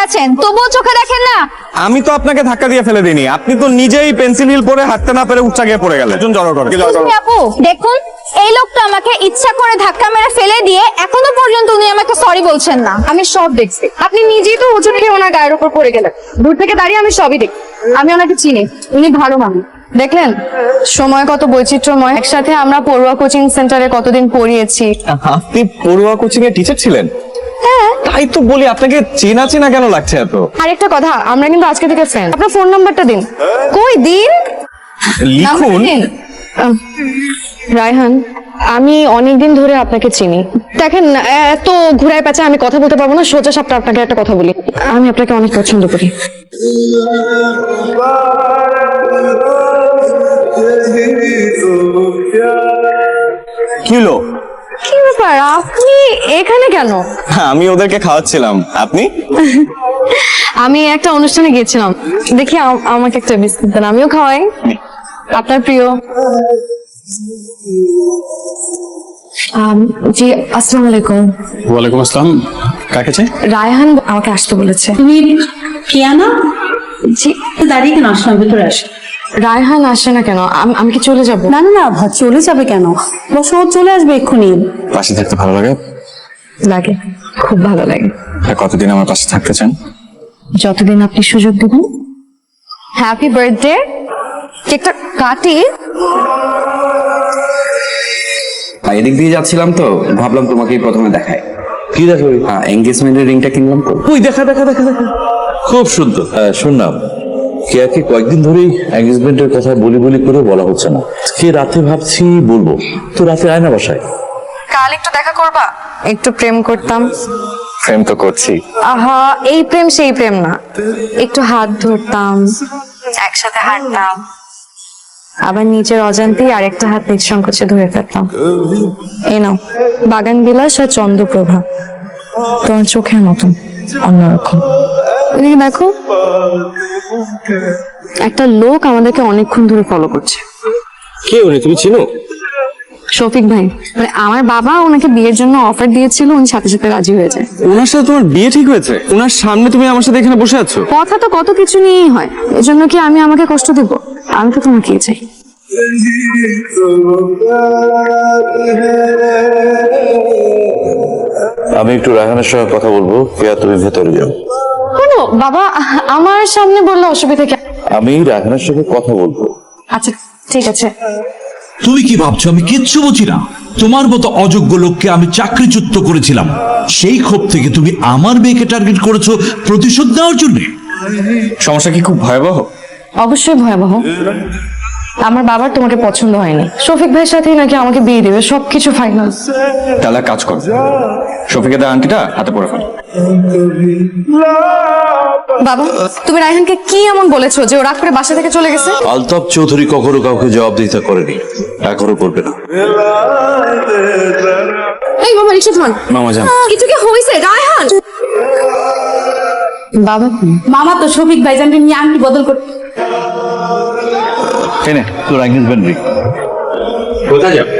আছেন, তবুও চোখে দেখেন না? আমি তো আপনাকে ধাক্কা দিয়ে ফেলে দিইনি, আপনি তো নিজেই পেন্সিল হিল পরে হাঁটতে না পেরে উচ্চা গিয়ে পড়ে গেলেন। জড়ো করো। আপু দেখুন, এই লোকটা আমাকে ইচ্ছা করে ধাক্কা মেরে ফেলে দিয়ে এখনো পর্যন্ত উনি আমাকে সরি বলছেন না। আমি সব দেখছি, আপনি নিজেই তো হোঁচট খেয়ে ওনার গায়ের উপর পড়ে গেলেন। দূর থেকে দাঁড়িয়ে আমি সবই দেখি। আমি ওনাকে চিনি, উনি ভালো মানুষ। দেখলেন সময় কত বৈচিত্র্যময়। একসাথে আমরা পড়ুয়া কোচিং সেন্টারে কতদিন পড়িয়েছি। আপনি পড়ুয়া কোচিং এর টিচার ছিলেন? হ্যাঁ, তাই তো বলি আপনাকে চেনা চেনা কেন লাগছে এত। আরেকটা কথা, আমরা কিন্তু আজকে থেকে ফ্রেন্ড। আপনার ফোন নাম্বারটা দিন। কই দিন, লিখুন। রায়হান, আমি অনেকদিন ধরে আপনাকে চিনি। দেখেন এত ঘুরায় পেঁচা আমি কথা বলতে পারবো না, সোজা সাপটা আপনাকে একটা কথা বলি। আমি আপনাকে অনেক পছন্দ করি। কি হলো? কি ব্যাপার, আপনি এখানে কেন? আমি ওদেরকে খাওয়াচ্ছিলাম। আপনি? আমি একটা অনুষ্ঠানে গিয়েছিলাম, দেখি আমাকে একটা বিস্কুট দেন, আমিও খাওয়াই। আপনার প্রিয়। জি আসসালামু আলাইকুম। ওয়ালাইকুম আসসালাম। কাকে চাই? রায়হান আমাকে আসতে বলেছে। তুমি প্রিয়ানা? জি। দাঁড়িয়ে কেন, আসলাম, ভিতরে আসো। রায়হান আসে না কেন? আমি কি চলে যাব? না না না, চলে যাবে কেন? বসো, ও চলে আসবে এক্ষুনি। পাশে থাকতে ভালো লাগে? লাগে, খুব ভালো লাগে। আর কতদিন আমার পাশে থাকতে চান? যতদিন আপনি সুযোগ দেবেন। Happy birthday. কেকটা কাটি। এদিক দিয়ে যাচ্ছিলাম তো ভাবলাম তোমাকেই প্রথমে দেখাই। কি দেখো? এঙ্গেজমেন্টের রিংটা কিনলাম তো। ওই দেখা দেখা দেখা দেখা, খুব সুন্দর। শুনলাম কেয়াকে কয়েকদিন ধরেই এঙ্গেজমেন্টের কথা বলি বলি করে বলা হচ্ছে না। কে রাতে ভাবছি বলবো, তো রাতে আয় না বাসায়। কাল একটু দেখা করবা? একটু প্রেম করতাম। প্রেম তো করছি। আহা, এই প্রেম সেই প্রেম না। একটু হাত ধরতাম, একসাথে হাঁটতাম, আবার নিজের অজান্তেই আরেকটা হাত নিজ সংকোচে ধরে ফেলতাম। এই নাও, বাগান বিলাস আর চন্দ্রপ্রভা। তোমার চোখের মতন অন্যরকম। এদিকে দেখো, একটা লোক আমাদেরকে অনেকক্ষণ ধরে ফলো করছে। কে উনি, তুমি চিনো? শফিক ভাই, মানে আমার বাবা ওনাকে বিয়ের জন্য অফার দিয়েছিল, উনি সাথে সাথে রাজি হয়ে যায়। ওনার সাথে তোমার বিয়ে ঠিক হয়েছে? ওনার সামনে তুমি আমার সাথে এখানে বসে আছো? কথা তো কত কিছু নিয়েই হয়, এজন্য কি আমি আমাকে কষ্ট দেব? আমি তো তোমাকেই চাই। আমি একটু রায়হানের সঙ্গে কথা বলবো, কেয়া তুমি ভেতরে যাও। কেন বাবা, আমার সামনে বললে অসুবিধা কি? আমি রায়হানের সঙ্গে কথা বলবো। আচ্ছা ঠিক আছে। তুমি কি ভাবছো আমি কিচ্ছু বুঝি না? তোমার মতো অযোগ্য লোককে আমি চাকরিচ্যুত করেছিলাম, সেই ক্ষোভ থেকে তুমি আমার মেয়েকে টার্গেট করেছো প্রতিশোধ নেওয়ার জন্য। সমস্যা কি খুব ভয়াবহ? অবশ্যই ভয়াবহ। আমার বাবার তোমাকে পছন্দ হয়নি, শফিক ভাইয়ের সাথেই নাকি আমাকে বিয়ে দেবে, সবকিছু ফাইনাল। তাহলে এক কাজ করো, শফিকের আংটিটা হাতে পরে ফেলো। বাবা, তুমি রায়হানকে কি এমন বলেছো যে ও রাগ করে বাসা থেকে চলে গেছে? আলতাফ চৌধুরী কখনো কাউকে জবাবদিহিতা করেনি, এখনো করবে না। এই বাবা, রিক্সা থামান। মামা যান। কিছু কি হয়েছে রায়হান? বাবা, মামা তো শফিক ভাইজানকে নিয়ে আংটি বদল করতে। কেনে তোর এঙ্গেজমেন্ট রিং কোথায় যাবে?